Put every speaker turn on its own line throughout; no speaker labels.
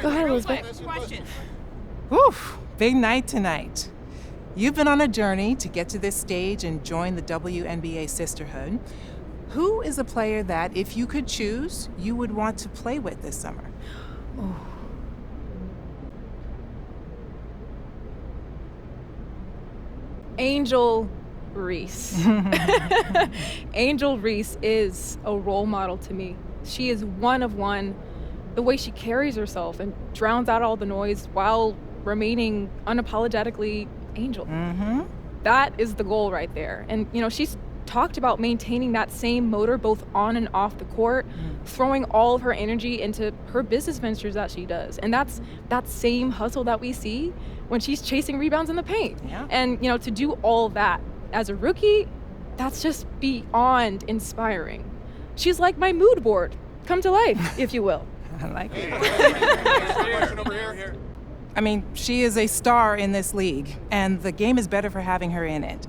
Go ahead, Elizabeth.
Oof, big night tonight. You've been on a journey to get to this stage and join the WNBA sisterhood. Who is a player that, if you could choose, you would want to play with this summer?
Angel Reese. Angel Reese is a role model to me. She is one of one. The way she carries herself and drowns out all the noise while remaining unapologetically Angel.
Mm-hmm.
That is the goal right there. And, she's talked about maintaining that same motor both on and off the court, throwing all of her energy into her business ventures that she does. And that's that same hustle that we see when she's chasing rebounds in the paint.
Yeah.
And, to do all that as a rookie, that's just beyond inspiring. She's like my mood board, come to life, if you will.
I like it. I mean, she is a star in this league, and the game is better for having her in it.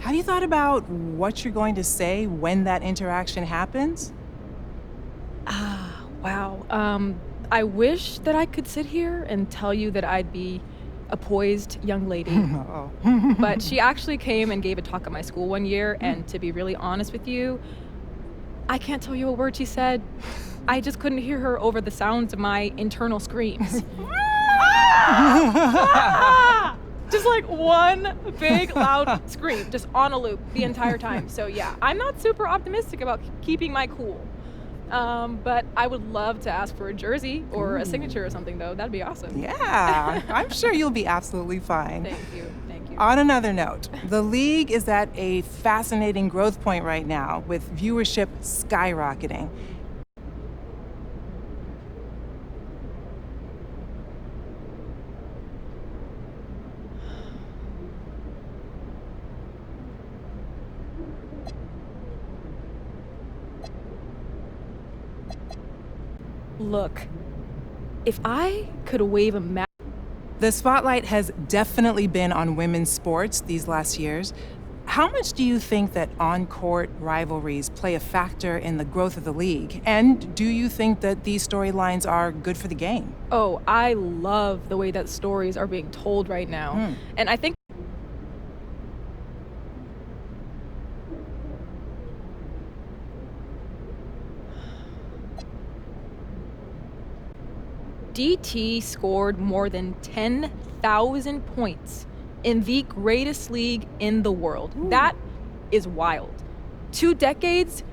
Have you thought about what you're going to say when that interaction happens?
Wow. I wish that I could sit here and tell you that I'd be a poised young lady.
Oh.
But she actually came and gave a talk at my school one year, and to be really honest with you, I can't tell you a word she said. I just couldn't hear her over the sounds of my internal screams. Just like one big loud scream, just on a loop the entire time. So yeah, I'm not super optimistic about keeping my cool. But I would love to ask for a jersey or a signature or something, though. That'd be awesome.
Yeah, I'm sure you'll be absolutely fine.
Thank you.
On another note, the league is at a fascinating growth point right now, with viewership skyrocketing.
Look, if I could wave a magic...
The spotlight has definitely been on women's sports these last years. How much do you think that on-court rivalries play a factor in the growth of the league? And do you think that these storylines are good for the game?
Oh, I love the way that stories are being told right now. And I think DT scored more than 10,000 points in the greatest league in the world. That is wild. 2 decades,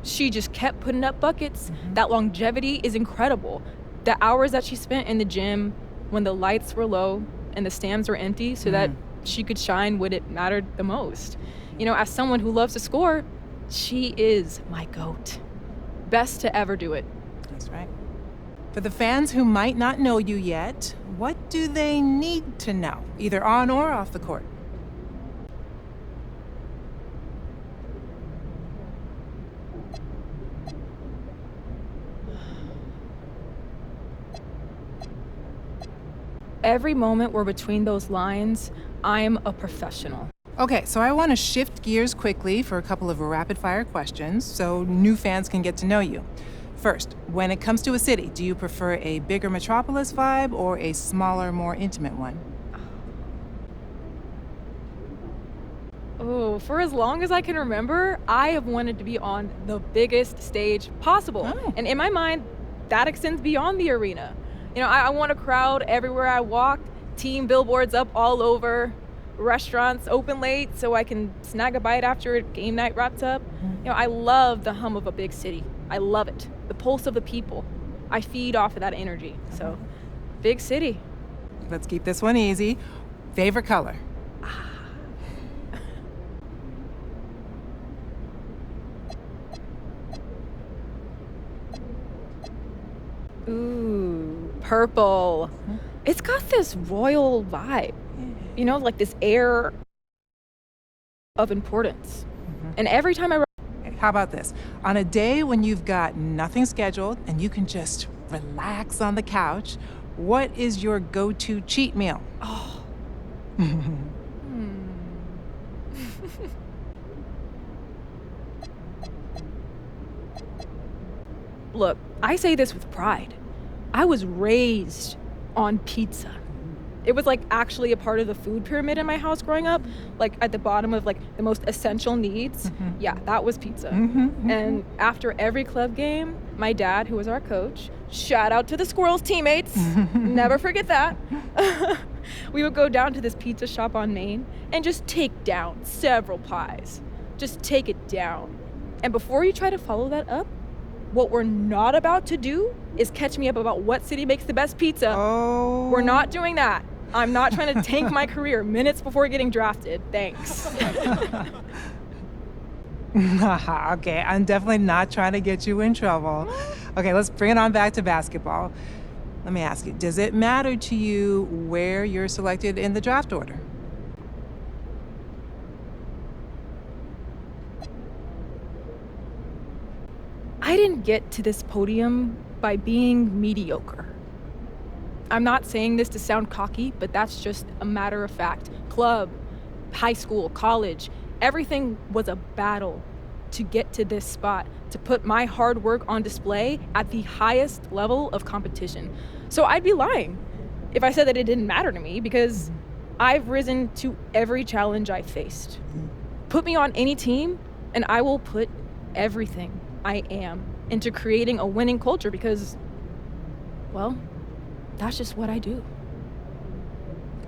she just kept putting up buckets. That longevity is incredible. The hours that she spent in the gym when the lights were low and the stands were empty so that she could shine when it mattered the most. As someone who loves to score, she is my GOAT. Best to ever do it.
That's right. For the fans who might not know you yet, what do they need to know, either on or off the court?
Every moment we're between those lines, I'm a professional.
Okay, so I want to shift gears quickly for a couple of rapid-fire questions so new fans can get to know you. First, when it comes to a city, do you prefer a bigger metropolis vibe or a smaller, more intimate one?
Oh, for as long as I can remember, I have wanted to be on the biggest stage possible. And in my mind, that extends beyond the arena. I want a crowd everywhere I walk, team billboards up all over, restaurants open late so I can snag a bite after game night wraps up. I love the hum of a big city. I love it. The pulse of the people. I feed off of that energy. So, big city.
Let's keep this one easy. Favorite color?
Ooh, purple. It's got this royal vibe. Like this air of importance. And every time I...
How about this? On a day when you've got nothing scheduled and you can just relax on the couch, what is your go-to cheat meal?
Look, I say this with pride. I was raised on pizza. It was like actually a part of the food pyramid in my house growing up, like at the bottom of like the most essential needs. Yeah, that was pizza. And after every club game, my dad, who was our coach, shout out to the Squirrels teammates, never forget that. We would go down to this pizza shop on Main and just take down several pies. Just take it down. And before you try to follow that up, what we're not about to do is catch me up about what city makes the best pizza.
Oh.
We're not doing that. I'm not trying to tank my career minutes before getting drafted. Thanks.
Okay, I'm definitely not trying to get you in trouble. Okay, let's bring it on back to basketball. Let me ask you, does it matter to you where you're selected in the draft order?
I didn't get to this podium by being mediocre. I'm not saying this to sound cocky, but that's just a matter of fact. Club, high school, college, everything was a battle to get to this spot, to put my hard work on display at the highest level of competition. So I'd be lying if I said that it didn't matter to me, because I've risen to every challenge I faced. Put me on any team, and I will put everything I am into creating a winning culture because, well, that's just what I do.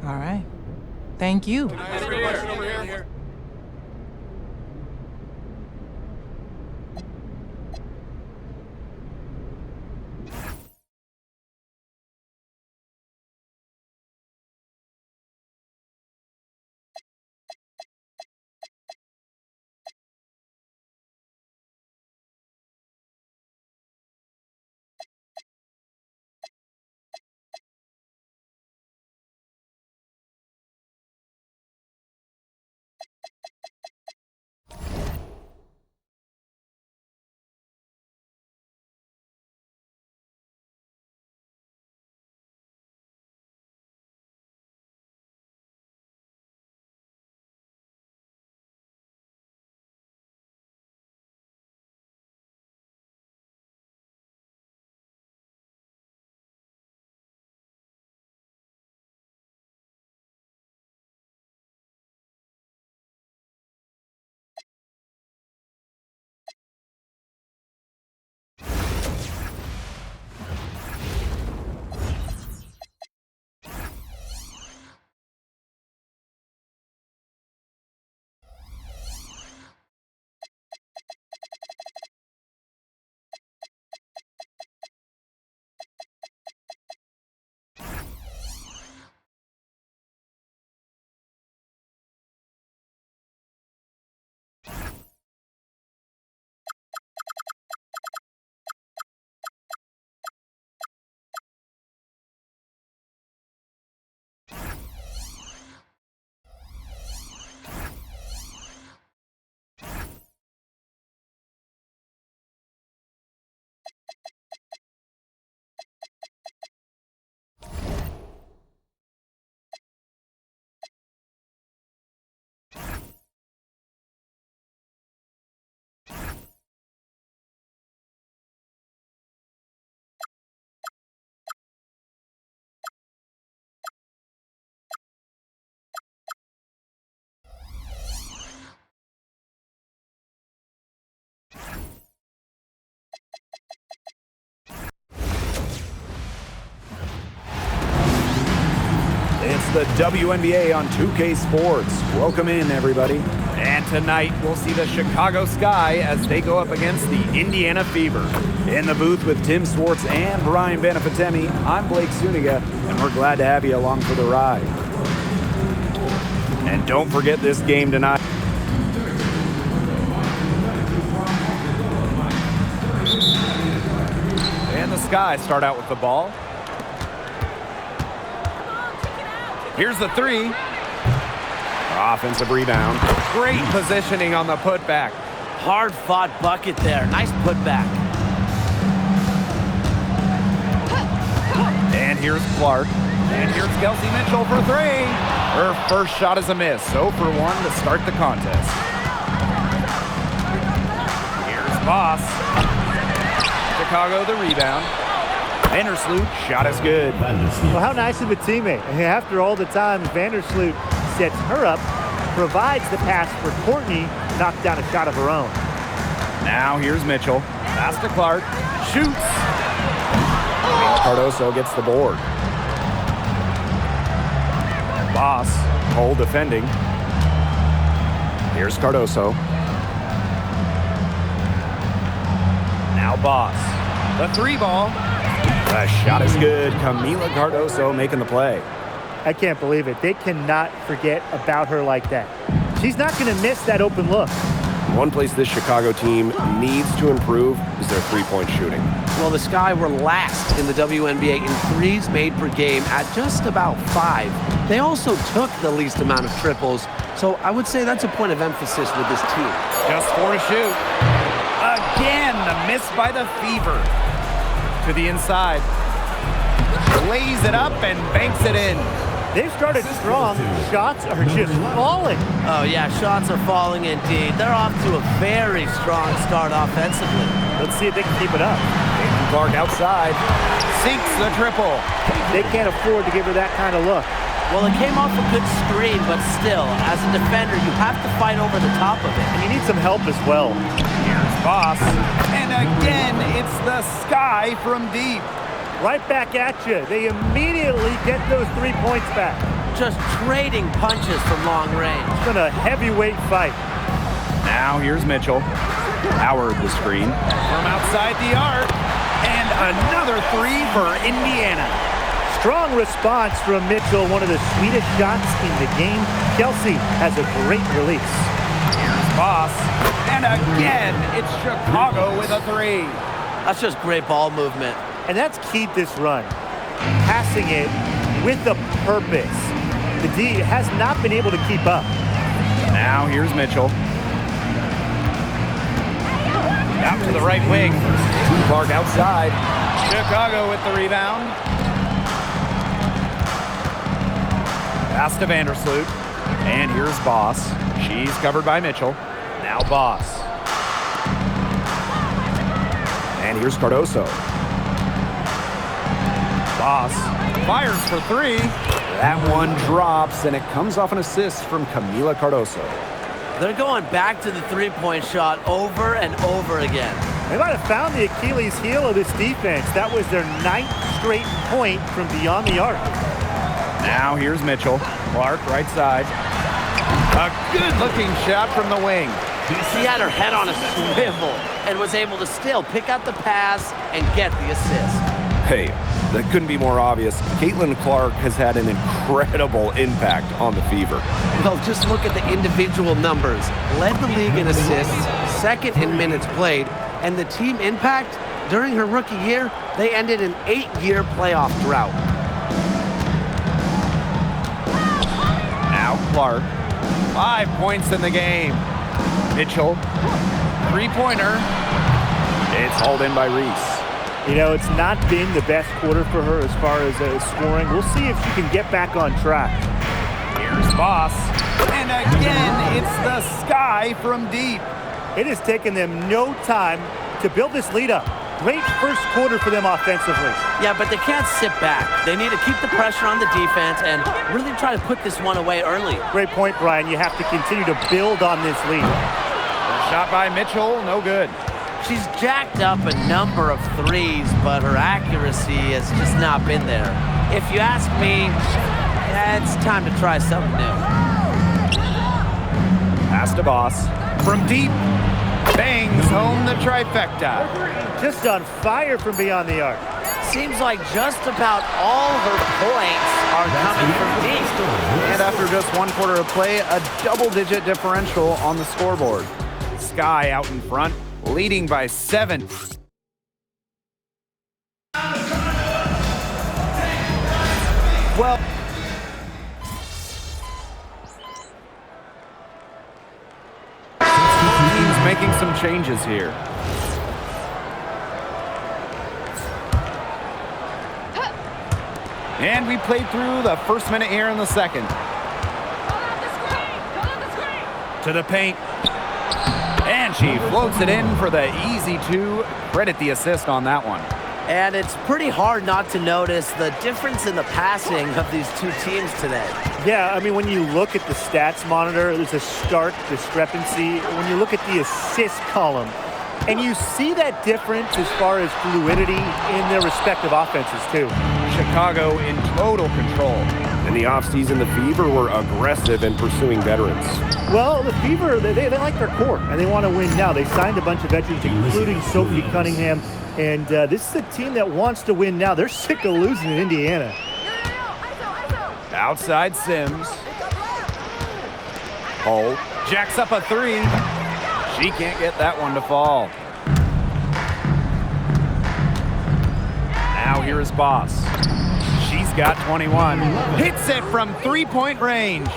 All right. Thank you.
Over here.
It's the WNBA on 2K Sports. Welcome in, everybody.
And tonight, we'll see the Chicago Sky as they go up against the Indiana Fever.
In the booth with Tim Swartz and Brian Benefitemi, I'm Blake Zuniga, and we're glad to have you along for the ride. And don't forget this game tonight.
And the Sky start out with the ball. Here's the three.
Offensive rebound.
Great positioning on the putback.
Hard-fought bucket there. Nice putback.
And here's Clark. And here's Kelsey Mitchell for three. Her first shot is a miss. 0 for 1 to start the contest. Here's Boss. To Chicago the rebound. Vandersloot shot is good.
Well, how nice of a teammate. After all the time, Vandersloot sets her up, provides the pass for Courtney, knocked down a shot of her own.
Now here's Mitchell. Pass to Clark. Shoots.
Cardoso gets the board. Boss, Cole defending. Here's Cardoso.
Now Boss. The three ball.
The shot is good. Camila Cardoso making the play.
I can't believe it. They cannot forget about her like that. She's not going to miss that open look.
One place this Chicago team needs to improve is their three-point shooting.
Well, the Sky were last in the WNBA in threes made per game at just about 5. They also took the least amount of triples, so I would say that's a point of emphasis with this team.
Just 4 to shoot. Again, the miss by the Fever. To the inside. Lays it up and banks it in.
They've started strong. Shots are just falling.
Oh, yeah, shots are falling indeed. They're off to a very strong start offensively.
Let's see if they can keep it up.
Caitlin Clark outside. Sinks the triple.
They can't afford to give her that kind of look.
Well, it came off a good screen, but still, as a defender, you have to fight over the top of it.
And you need some help as well.
Here's Boss. And again, it's the Sky from deep.
Right back at you. They immediately get those 3 points back.
Just trading punches from long range.
It's been a heavyweight fight.
Now here's Mitchell. Howard the screen. From outside the arc. And another 3 for Indiana.
Strong response from Mitchell, one of the sweetest shots in the game. Kelsey has a great release.
Here's Boss. And again, it's Chicago with a 3.
That's just great ball movement.
And that's keyed this run. Passing it with a purpose. The D has not been able to keep up.
Now here's Mitchell. Out to the right wing.
Clark outside.
Chicago with the rebound. Pass to Vandersloot. And here's Boss. She's covered by Mitchell. Now Boss.
And here's Cardoso.
Boss fires for 3.
That one drops, and it comes off an assist from Camila Cardoso.
They're going back to the three-point shot over and over again.
They might have found the Achilles heel of this defense. That was their 9th straight point from beyond the arc.
Now here's Mitchell. Clark right side. A good-looking shot from the wing.
She had her head on a swivel and was able to still pick out the pass and get the assist.
Hey, that couldn't be more obvious. Caitlin Clark has had an incredible impact on the Fever.
Well, just look at the individual numbers. Led the league in assists, second in minutes played, and the team impact during her rookie year, they ended an 8-year playoff drought.
Now Clark. 5 points in the game. Mitchell. 3-pointer.
It's hauled in by Reese.
You know, it's not been the best quarter for her as far as scoring. We'll see if she can get back on track.
Here's Boss. And again, it's the Sky from deep.
It has taken them no time to build this lead up. Great first quarter for them offensively.
Yeah, but they can't sit back. They need to keep the pressure on the defense and really try to put this one away early.
Great point, Brian. You have to continue to build on this lead.
Shot by Mitchell, no good.
She's jacked up a number of threes, but her accuracy has just not been there. If you ask me, it's time to try something new.
Pass to Boss. From deep, bangs home the trifecta.
Just on fire from beyond the arc.
Seems like just about all her points are coming from deep.
And after just 1 quarter of play, a double-digit differential on the scoreboard. Sky out in front, leading by 7. Well, team's making some changes here. And we played through the first minute here in the second. To the paint. And she floats it in for the easy two. Credit the assist on that one.
And it's pretty hard not to notice the difference in the passing of these two teams today.
Yeah, I mean, when you look at the stats monitor, there's a stark discrepancy. When you look at the assist column, and you see that difference as far as fluidity in their respective offenses, too.
Chicago in total control.
In the offseason, the Fever were aggressive in pursuing veterans.
Well, the Fever, they like their core, and they want to win now. They signed a bunch of veterans, including Sophie Cunningham, and this is a team that wants to win now. They're sick of losing in Indiana.
Outside Sims. Hull jacks up a three. She can't get that one to fall. Now here is Boss. She's got 21. Hits it from three-point range.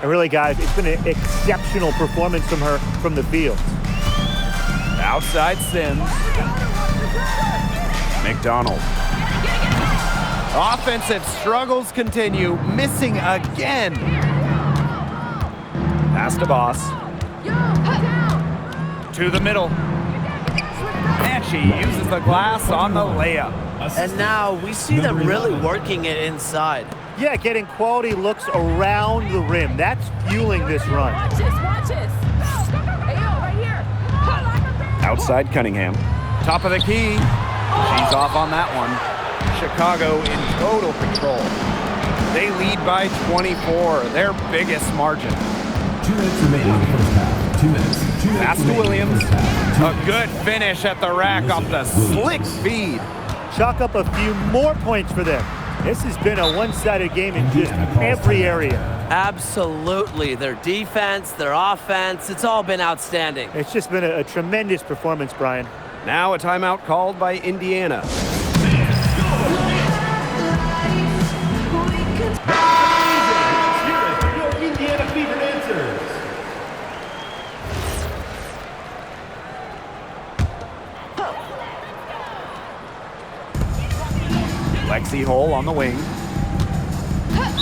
And really, guys, it's been an exceptional performance from her from the field.
Outside Sims. McDonald. Offensive struggles continue. Missing again. Pass to Boss. To the middle. And she uses the glass on the layup.
And now we see them really working it inside.
Yeah, getting quality looks around the rim. That's fueling this run.
Watch this. Hey, yo, right here.
Outside Cunningham. Top of the key. She's off on that one. Chicago in total control. They lead by 24, their biggest margin.
2 minutes remaining in the first half. 2 minutes.
Pass to Williams. A good finish at the rack off the slick feed.
Chalk up a few more points for them. This has been a one-sided game in just every area.
Absolutely. Their defense, their offense, it's all been outstanding.
It's just been a tremendous performance, Brian.
Now a timeout called by Indiana.
Indiana Fever answers.
Lexi Hull on the wing.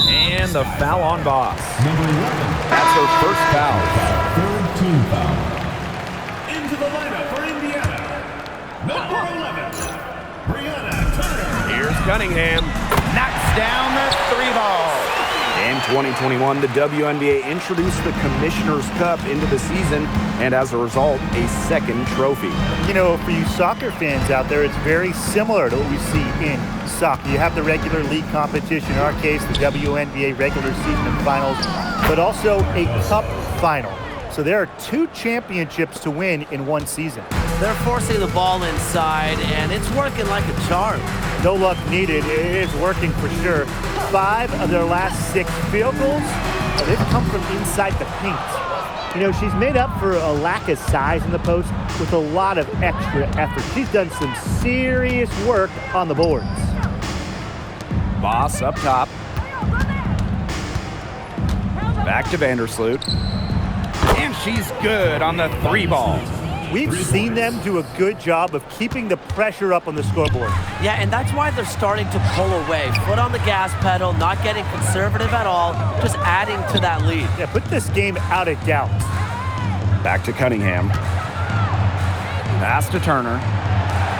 And the foul on Boss.
Number 11.
That's her first foul.
Third team foul. Into the lineup for Indiana. Number 11. Brianna Turner.
Here's Cunningham. Knocks down the three ball.
In 2021, the WNBA introduced the Commissioner's Cup into the season, and as a result, a second trophy.
You know, for you soccer fans out there, it's very similar to what we see in soccer. You have the regular league competition, in our case, the WNBA regular season finals, but also a cup final. So there are 2 championships to win in one season.
They're forcing the ball inside, and it's working like a charm.
No luck needed. It is working for sure. 5 of their last 6 field goals, they've come from inside the paint. You know, she's made up for a lack of size in the post with a lot of extra effort. She's done some serious work on the boards.
Boss up top. Back to Vandersloot. And she's good on the three ball.
We've seen them do a good job of keeping the pressure up on the scoreboard.
Yeah, and that's why they're starting to pull away. Foot on the gas pedal, not getting conservative at all, just adding to that lead.
Yeah, put this game out of doubt.
Back to Cunningham. Pass to Turner.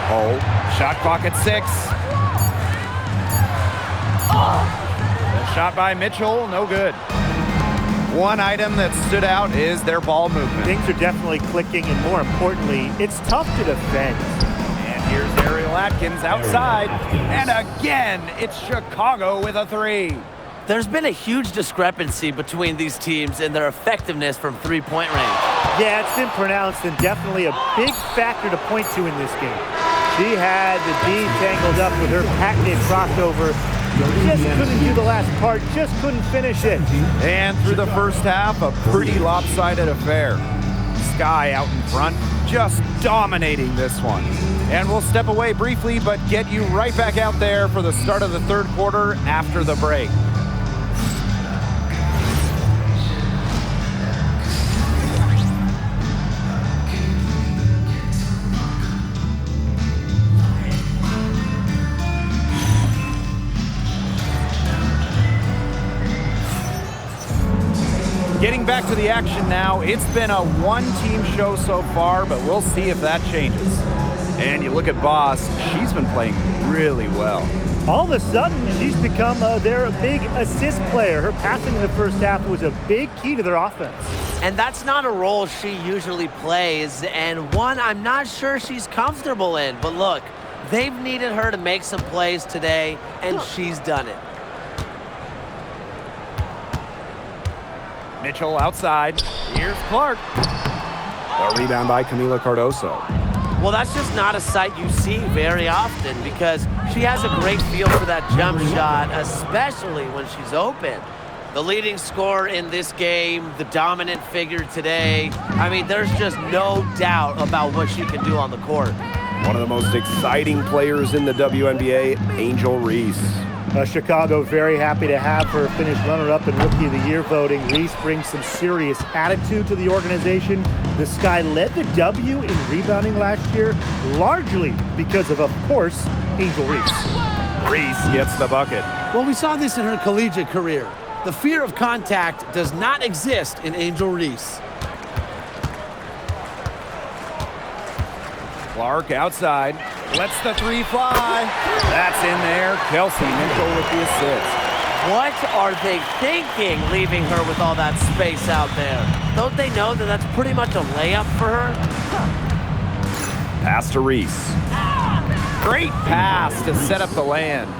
Hull. Shot clock at 6. The shot by Mitchell, no good. One item that stood out is their ball movement.
Things are definitely clicking, and more importantly, it's tough to defend.
And here's Ariel Atkins outside. And again, it's Chicago with a 3.
There's been a huge discrepancy between these teams in their effectiveness from three-point range.
Yeah, it's been pronounced and definitely a big factor to point to in this game. She had the D tangled up with her patented crossover. Just couldn't do the last part, just couldn't finish it.
And through the first half, a pretty lopsided affair. Sky out in front, just dominating this one. And we'll step away briefly, but get you right back out there for the start of the third quarter after the break. Getting back to the action now. It's been a one-team show so far, but we'll see if that changes. And you look at Boss, she's been playing really well.
All of a sudden, she's become their big assist player. Her passing in the first half was a big key to their offense.
And that's not a role she usually plays, and one I'm not sure she's comfortable in. But look, they've needed her to make some plays today, and she's done it.
Mitchell outside. Here's Clark.
A rebound by Camila Cardoso.
Well, that's just not a sight you see very often because she has a great feel for that jump shot, especially when she's open. The leading scorer in this game, the dominant figure today. I mean, there's just no doubt about what she can do on the court.
One of the most exciting players in the WNBA, Angel Reese.
Chicago very happy to have her finish runner-up in Rookie of the Year voting. Reese brings some serious attitude to the organization. The Sky led the W in rebounding last year, largely because of course, Angel Reese.
Reese gets the bucket.
Well, we saw this in her collegiate career. The fear of contact does not exist in Angel Reese.
Clark outside. Lets the three fly. That's in there. Kelsey Mitchell with the assist.
What are they thinking, leaving her with all that space out there? Don't they know that that's pretty much a layup for her?
Pass to Reese.
Great pass to set up the land.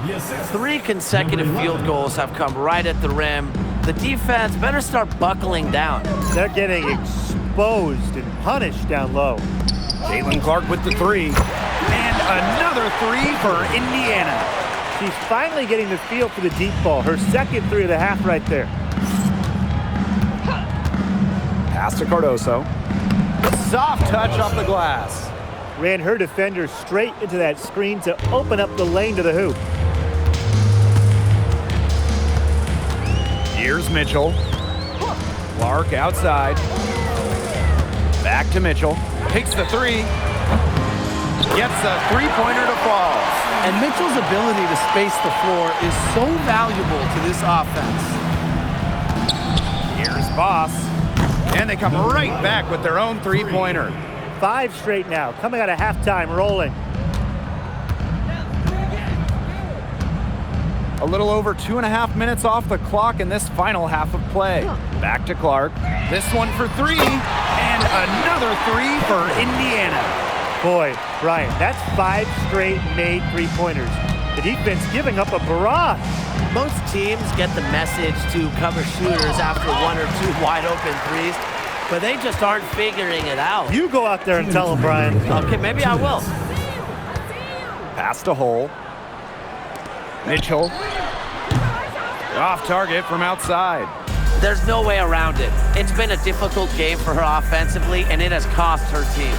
3 consecutive field goals have come right at the rim. The defense better start buckling down.
They're getting exposed and punished down low.
Caitlin Clark with the three. And another three for Indiana.
She's finally getting the feel for the deep ball. Her second three of the half right there.
Pass to Cardoso.
Soft touch off the glass.
Ran her defender straight into that screen to open up the lane to the hoop.
Here's Mitchell. Clark outside. Back to Mitchell. Takes the three. Gets a three-pointer to fall.
And Mitchell's ability to space the floor is so valuable to this offense.
Here's Boss. And they come right back with their own three-pointer.
5 straight now, coming out of halftime, rolling.
A little over 2.5 minutes off the clock in this final half of play. Back to Clark. This one for three. And another three for Indiana.
Boy, Brian, that's 5 straight made three-pointers. The defense giving up a barrage.
Most teams get the message to cover shooters after 1 or 2 wide-open threes, but they just aren't figuring it out.
You go out there and tell them, Brian.
Okay, maybe I will.
Pass to Hole. Mitchell. Off target from outside.
There's no way around it. It's been a difficult game for her offensively, and it has cost her team.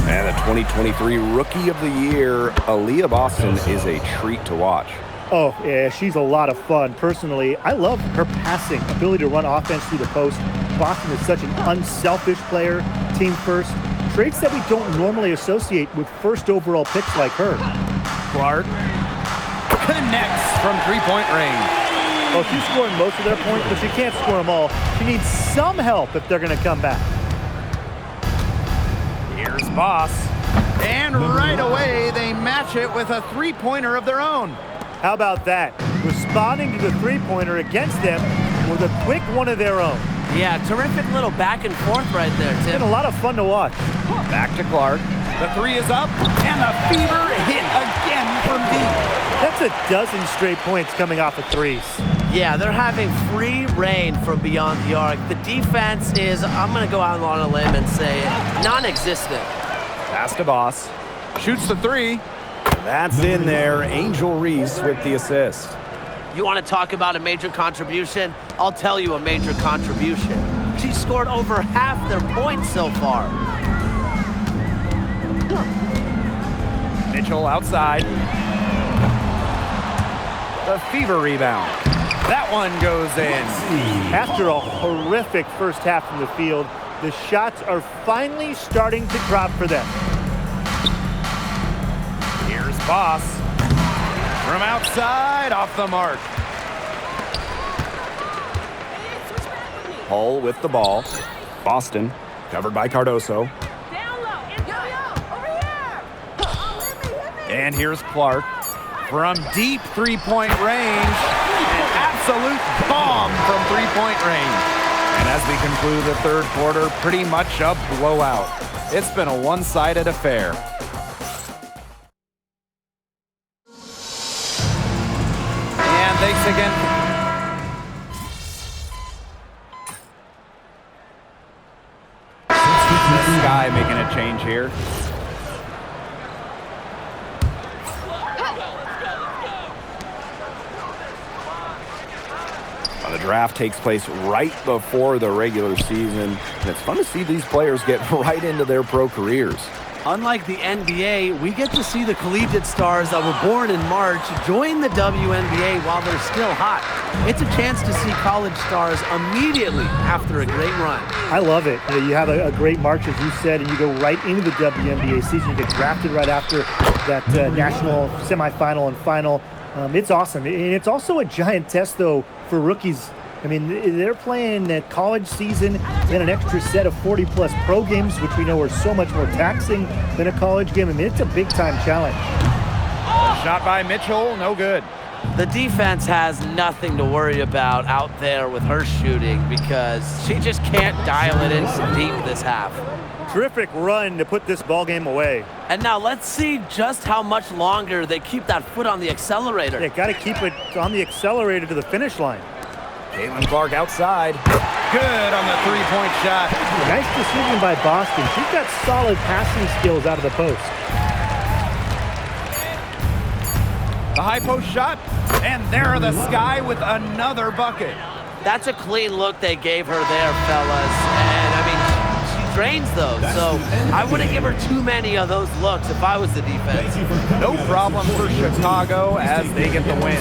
And the 2023 Rookie of the Year, Aaliyah Boston, is a treat to watch.
Oh, yeah, she's a lot of fun. Personally, I love her passing, ability to run offense through the post. Boston is such an unselfish player, team first. Traits that we don't normally associate with first overall picks like her.
Clark connects from three-point range.
Well, she's scoring most of their points, but she can't score them all. She needs some help if they're going to come back.
Here's Boss. And right away, they match it with a three-pointer of their own.
How about that? Responding to the three-pointer against them with a quick one of their own.
Yeah, terrific little back and forth right there, Tim.
It's been a lot of fun to watch.
Back to Clark. The three is up, and the fever hit again from deep.
That's a dozen straight points coming off of threes.
Yeah, they're having free reign from beyond the arc. The defense is, I'm going to go out on a limb and say, non-existent.
Pass to Boss. Shoots the three.
That's in there. Angel Reese with the assist.
You want to talk about a major contribution? I'll tell you a major contribution. She scored over half their points so far.
Mitchell outside. The fever rebound. That one goes in.
After a horrific first half from the field, the shots are finally starting to drop for them.
Here's Boss. From outside, off the mark.
Hull with the ball. Boston covered by Cardoso.
And here's Clark from deep three-point range. An absolute bomb from three-point range. And as we conclude the third quarter, pretty much a blowout. It's been a one-sided affair. And thanks again. Sky making a change here.
The draft takes place right before the regular season, and it's fun to see these players get right into their pro careers.
Unlike the NBA, we get to see the collegiate stars that were born in March join the WNBA while they're still hot. It's a chance to see college stars immediately after a great run.
I love it. You have a great March, as you said, and you go right into the WNBA season. You get drafted right after that national semifinal and final. It's awesome. And it's also a giant test, though, for rookies. I mean, they're playing that college season and an extra set of 40-plus pro games, which we know are so much more taxing than a college game. I mean, it's a big-time challenge.
Shot by Mitchell, no good.
The defense has nothing to worry about out there with her shooting because she just can't dial it in from deep this half.
Terrific run to put this ball game away.
And now let's see just how much longer they keep that foot on the accelerator.
Yeah, got to keep it on the accelerator to the finish line.
Caitlin Clark outside.
Good on the three-point shot.
Nice decision by Boston. She's got solid passing skills out of the post.
The high post shot, and there the Sky with another bucket.
That's a clean look they gave her there, fellas. And, I mean, she drains those, so I wouldn't give her too many of those looks if I was the defense.
No problem for Chicago as they get the win.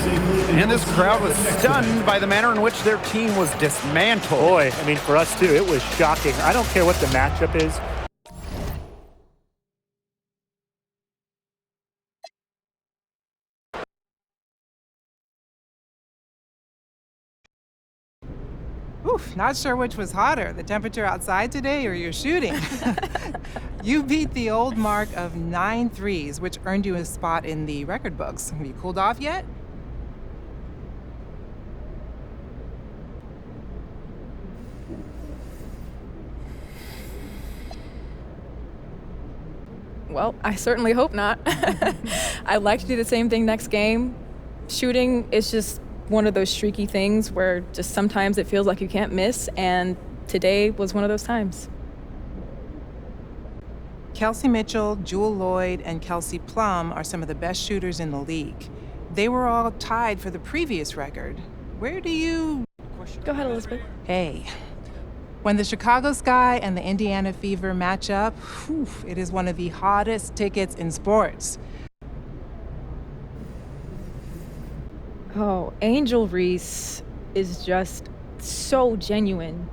And this crowd was stunned by the manner in which their team was dismantled.
Boy, I mean, for us, too, it was shocking. I don't care what the matchup is.
Oof, not sure which was hotter, the temperature outside today or your shooting. You beat the old mark of 9 threes, which earned you a spot in the record books. Have you cooled off yet?
Well, I certainly hope not. I'd like to do the same thing next game. Shooting is just one of those streaky things where just sometimes it feels like you can't miss, and today was one of those times.
Kelsey Mitchell, Jewel Lloyd, and Kelsey Plum are some of the best shooters in the league. They were all tied for the previous record. Where do you...
Go ahead, Elizabeth.
Hey. When the Chicago Sky and the Indiana Fever match up, it is one of the hottest tickets in sports.
Oh, Angel Reese is just so genuine.